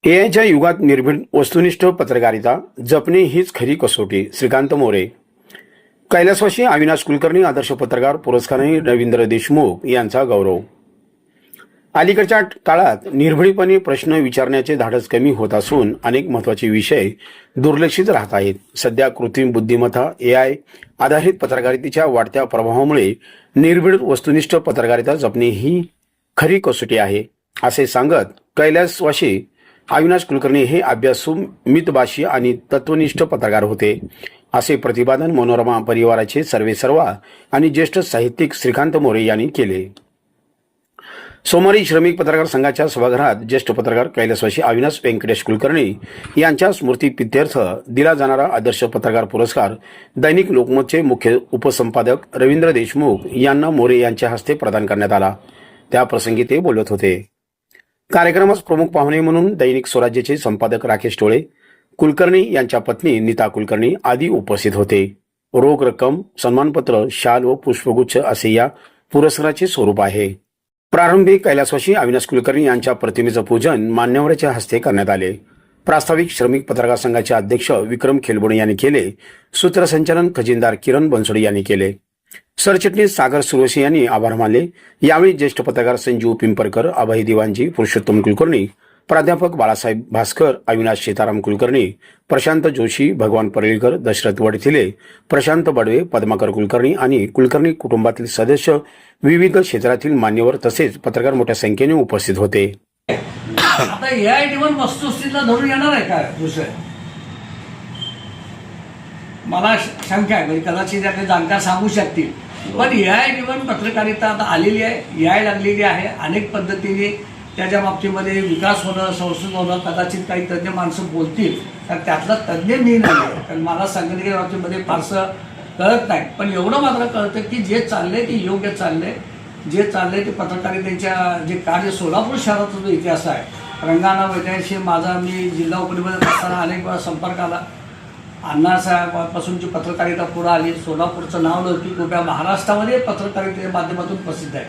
एआयच्या युगात निर्भीड वस्तुनिष्ठ पत्रकारिता जपणे हीच खरी कसोटी. श्रीकांत मोरे. कैलासवासी अविनाश कुलकर्णी आदर्श पत्रकार पुरस्काराने रवींद्र देशमुख यांचा गौरव. अलीकडच्या काळात निर्भीडपणे प्रश्न विचारण्याचे धाडस कमी होत असून अनेक महत्त्वाचे विषय दुर्लक्षित राहत आहेत. सध्या कृत्रिम बुद्धिमत्ता एआय आधारित पत्रकारितेच्या वाढत्या प्रभावामुळे निर्भीड वस्तुनिष्ठ पत्रकारिता जपणे ही खरी कसोटी आहे, असे सांगत कैलासवासी अविनाश कुलकर्णी हे अभ्यासू, मितभाषी आणि तत्वनिष्ठ पत्रकार होते, असे प्रतिपादन मनोरमा परिवाराचे सर्वेसर्वा आणि ज्येष्ठ साहित्यिक श्रीकांत मोरे यांनी केले. सोमवारी श्रमिक पत्रकार संघाच्या सभागृहात ज्येष्ठ पत्रकार कैलासवासी अविनाश व्यंकटेश कुलकर्णी यांच्या स्मृतीप्रित्यर्थ दिला जाणारा आदर्श पत्रकार पुरस्कार दैनिक लोकमतचे मुख्य उपसंपादक रवींद्र देशमुख यांना मोरे यांच्या हस्ते प्रदान करण्यात आला. त्याप्रसंगी ते बोलत होते. कार्यक्रमास प्रमुख पाहुणे म्हणून दैनिक स्वराज्याचे संपादक राकेश टोळे, कुलकर्णी यांच्या पत्नी नीता कुलकर्णी आदी उपस्थित होते. रोख रक्कम, सन्मानपत्र, शाल व पुष्पगुच्छ असे या पुरस्काराचे स्वरूप आहे. प्रारंभी कैलासवासी अविनाश कुलकर्णी यांच्या प्रतिमेचं पूजन मान्यवरांच्या हस्ते करण्यात आले. प्रास्ताविक श्रमिक पत्रकार संघाचे अध्यक्ष विक्रम खेलबोणे यांनी केले. सूत्रसंचालन खजिनदार किरण बनसोडे यांनी केले. सरचिटणीस सागर सुरवशी यांनी आभार मानले. यावेळी ज्येष्ठ पत्रकार संजीव पिंपरकर, अभय दिवाणजी, पुरुषोत्तम कुलकर्णी, प्राध्यापक बाळासाहेब भास्कर, अविनाश सीताराम कुलकर्णी, प्रशांत जोशी, भगवान परेळकर, दशरथ वडथिले, प्रशांत बडवे, पद्माकर कुलकर्णी आणि कुलकर्णी कुटुंबातील सदस्य, विविध क्षेत्रातील मान्यवर तसेच पत्रकार मोठ्या संख्येने उपस्थित होते. आता एआय ड्रिव्हन वस्तुस्थितीला धरून येणार आहे का दुसरं? मला शंका आहे, म्हणजे कदाचित त्यातले जाणकार सांगू शकतील. पण एआय ड्रिव्हन पत्रकारिता आता आलेली आहे, याय लागलेली आहे. अनेक पद्धतीने त्याच्या बाबतीमध्ये विकास होणं, संशोधन होणं, कदाचित काही तज्ज्ञ माणसं बोलतील, तर त्यातला तज्ज्ञ मी नाही, कारण मला संगणकीय बाबतीमध्ये फारसं कळत नाही. पण एवढं मात्र कळतं की जे चाललंय ते योग्य चाललंय. जे चाललंय ते पत्रकारितेच्या जे कार्य, सोलापूर शहराचा जो इतिहास आहे, रंगाना वैद्यांशी माझा मी जिल्हा उपनिबंधक असताना अनेक वेळा संपर्क आला. अण्णासाहेबांपासूनची पत्रकारिता पुढे आली. सोलापूरचं नाव लौकिक उभ्या महाराष्ट्रामध्ये पत्रकारितेच्या माध्यमातून प्रसिद्ध आहे.